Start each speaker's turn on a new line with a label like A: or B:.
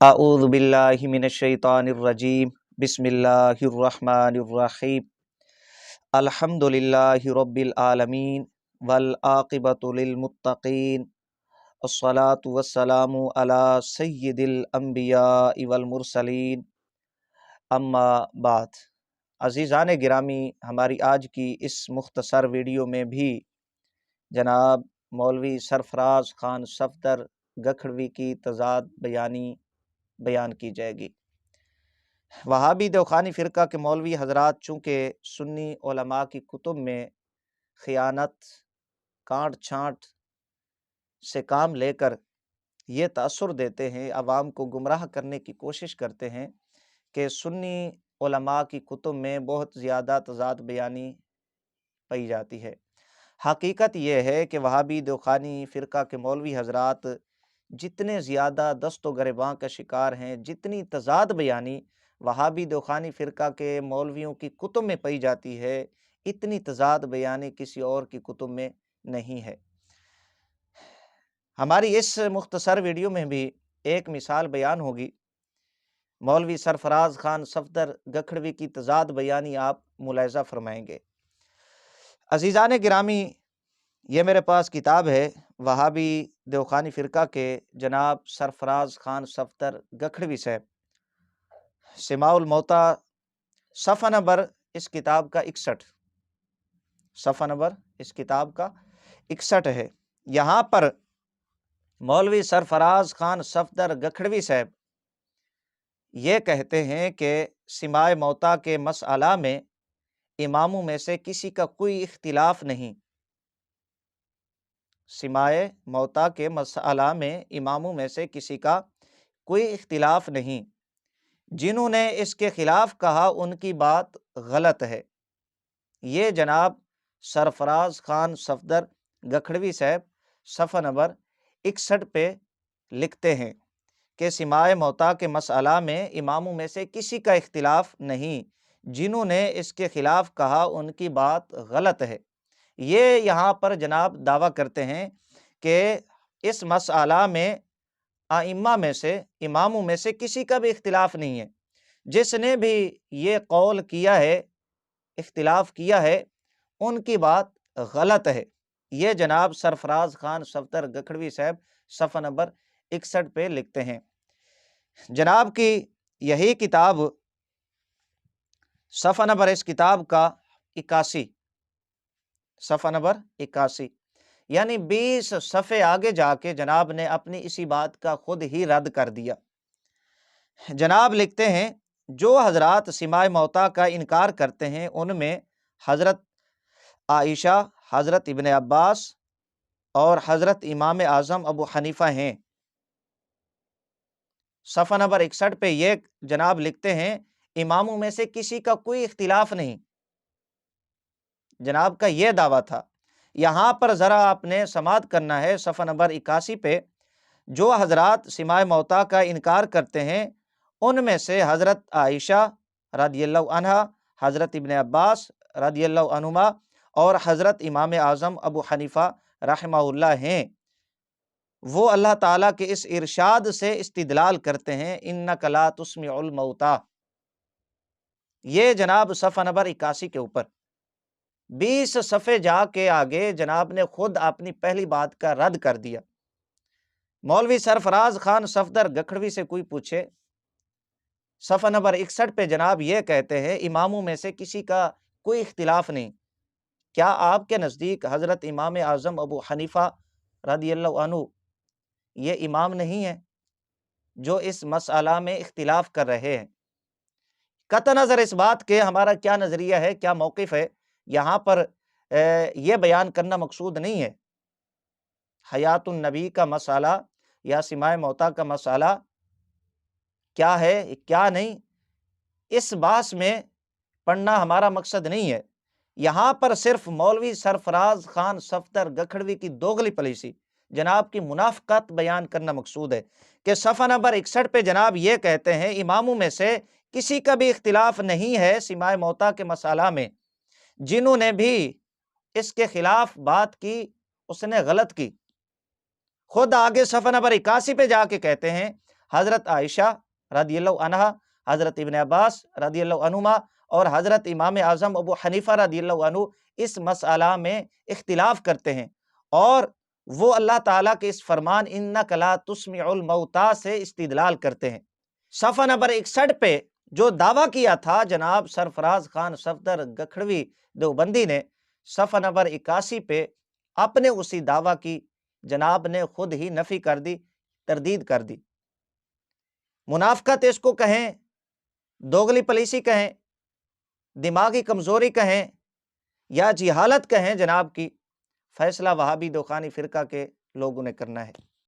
A: اعوذ باللہ من الشیطان الرجیم بسم اللہ الرحمن الرحیم الحمد للہ رب العالمین والعاقبۃ للمتقین الصلاۃ والسلام علی سید الانبیاء والمرسلین اما بعد۔ عزیزان گرامی، ہماری آج کی اس مختصر ویڈیو میں بھی جناب مولوی سرفراز خان صفدر گکھڑوی کی تضاد بیانی بیان کی جائے گی۔ وہابی دیوخانی فرقہ کے مولوی حضرات چونکہ سنی علماء کی کتب میں خیانت، کانٹ چھانٹ سے کام لے کر یہ تاثر دیتے ہیں، عوام کو گمراہ کرنے کی کوشش کرتے ہیں کہ سنی علماء کی کتب میں بہت زیادہ تضاد بیانی پائی جاتی ہے۔ حقیقت یہ ہے کہ وہابی دیوخانی فرقہ کے مولوی حضرات جتنے زیادہ دست و گریباں کا شکار ہیں، جتنی تضاد بیانی وہابی دیوخانی فرقہ کے مولویوں کی کتب میں پائی جاتی ہے، اتنی تضاد بیانی کسی اور کی کتب میں نہیں ہے۔ ہماری اس مختصر ویڈیو میں بھی ایک مثال بیان ہوگی۔ مولوی سرفراز خان صفدر گکھڑوی کی تضاد بیانی آپ ملاحظہ فرمائیں گے۔ عزیزان گرامی، یہ میرے پاس کتاب ہے وہابی دیوخانی فرقہ کے جناب سرفراز خان صفدر گکھڑوی صاحب، سماع الموتیٰ، صفحہ نمبر اس کتاب کا 61، صفحہ نمبر اس کتاب کا 61 ہے۔ یہاں پر مولوی سرفراز خان صفدر گکھڑوی صاحب یہ کہتے ہیں کہ سماع موتیٰ کے مسئلہ میں اماموں میں سے کسی کا کوئی اختلاف نہیں۔ سماع موتیٰ کے مسئلہ میں اماموں میں سے کسی کا کوئی اختلاف نہیں، جنہوں نے اس کے خلاف کہا ان کی بات غلط ہے۔ یہ جناب سرفراز خان صفدر گکھڑوی صاحب صفحہ نمبر 61 پہ لکھتے ہیں کہ سماع موتیٰ کے مسئلہ میں اماموں میں سے کسی کا اختلاف نہیں، جنہوں نے اس کے خلاف کہا ان کی بات غلط ہے۔ یہ یہاں پر جناب دعویٰ کرتے ہیں کہ اس مسئلہ میں ائمہ میں سے، اماموں میں سے کسی کا بھی اختلاف نہیں ہے۔ جس نے بھی یہ قول کیا ہے، اختلاف کیا ہے، ان کی بات غلط ہے۔ یہ جناب سرفراز خان صفدر گکھڑوی صاحب صفحہ نمبر 61 پہ لکھتے ہیں۔ جناب کی یہی کتاب صفحہ نمبر اس کتاب کا 81، صفحہ نمبر 81، یعنی 20 صفحے آگے جا کے جناب نے اپنی اسی بات کا خود ہی رد کر دیا۔ جناب لکھتے ہیں، جو حضرات سماع موتیٰ کا انکار کرتے ہیں ان میں حضرت عائشہ، حضرت ابن عباس اور حضرت امام اعظم ابو حنیفہ ہیں۔ صفحہ نمبر 61 پہ یہ جناب لکھتے ہیں، اماموں میں سے کسی کا کوئی اختلاف نہیں۔ جناب کا یہ دعویٰ تھا۔ یہاں پر ذرا آپ نے سماعت کرنا ہے، صفحہ نمبر 81 پہ جو حضرات سماع موتیٰ کا انکار کرتے ہیں ان میں سے حضرت عائشہ رضی اللہ عنہا، حضرت ابن عباس رضی اللہ عنہما اور حضرت امام اعظم ابو حنیفہ رحمہ اللہ ہیں۔ وہ اللہ تعالیٰ کے اس ارشاد سے استدلال کرتے ہیں، اِنَّکَ لَا تُسْمِعُ الْمَوْتَىٰ۔ یہ جناب صفحہ نمبر 81 کے اوپر 20 صفحے جا کے آگے جناب نے خود اپنی پہلی بات کا رد کر دیا۔ مولوی سرفراز خان صفدر گکھڑوی سے کوئی پوچھے، صفحہ نمبر 61 پہ جناب یہ کہتے ہیں، اماموں میں سے کسی کا کوئی اختلاف نہیں۔ کیا آپ کے نزدیک حضرت امام اعظم ابو حنیفہ رضی اللہ عنہ یہ امام نہیں ہے جو اس مسئلہ میں اختلاف کر رہے ہیں؟ قطع نظر اس بات کے ہمارا کیا نظریہ ہے، کیا موقف ہے، یہاں پر یہ بیان کرنا مقصود نہیں ہے۔ حیات النبی کا مسئلہ یا سماع موتیٰ کا مسئلہ کیا ہے کیا نہیں، اس بحث میں پڑھنا ہمارا مقصد نہیں ہے۔ یہاں پر صرف مولوی سرفراز خان صفدر گکھڑوی کی دوغلی پالیسی، جناب کی منافقت بیان کرنا مقصود ہے کہ صفحہ نمبر 61 پہ جناب یہ کہتے ہیں، اماموں میں سے کسی کا بھی اختلاف نہیں ہے سماع موتیٰ کے مسئلہ میں، جنہوں نے بھی اس کے خلاف بات کی اس نے غلط کی۔ خود آگے صفحہ نمبر 81 پہ جا کے کہتے ہیں، حضرت عائشہ رضی اللہ عنہا، حضرت ابن عباس رضی اللہ عنہما اور حضرت امام اعظم ابو حنیفہ رضی اللہ عنہ اس مسئلہ میں اختلاف کرتے ہیں، اور وہ اللہ تعالیٰ کے اس فرمان اِنَّکَ لَا تُسْمِعُ الْمَوْتَىٰ سے استدلال کرتے ہیں۔ صفحہ نمبر 61 پہ جو دعویٰ کیا تھا جناب سرفراز خان صفدر گکھڑوی دیوبندی نے، صفحہ نمبر 81 پہ اپنے اسی دعویٰ کی جناب نے خود ہی نفی کر دی، تردید کر دی۔ منافقت اس کو کہیں، دوغلی پلیسی کہیں، دماغی کمزوری کہیں یا جہالت کہیں جناب کی، فیصلہ وہابی دوخانی فرقہ کے لوگوں نے کرنا ہے۔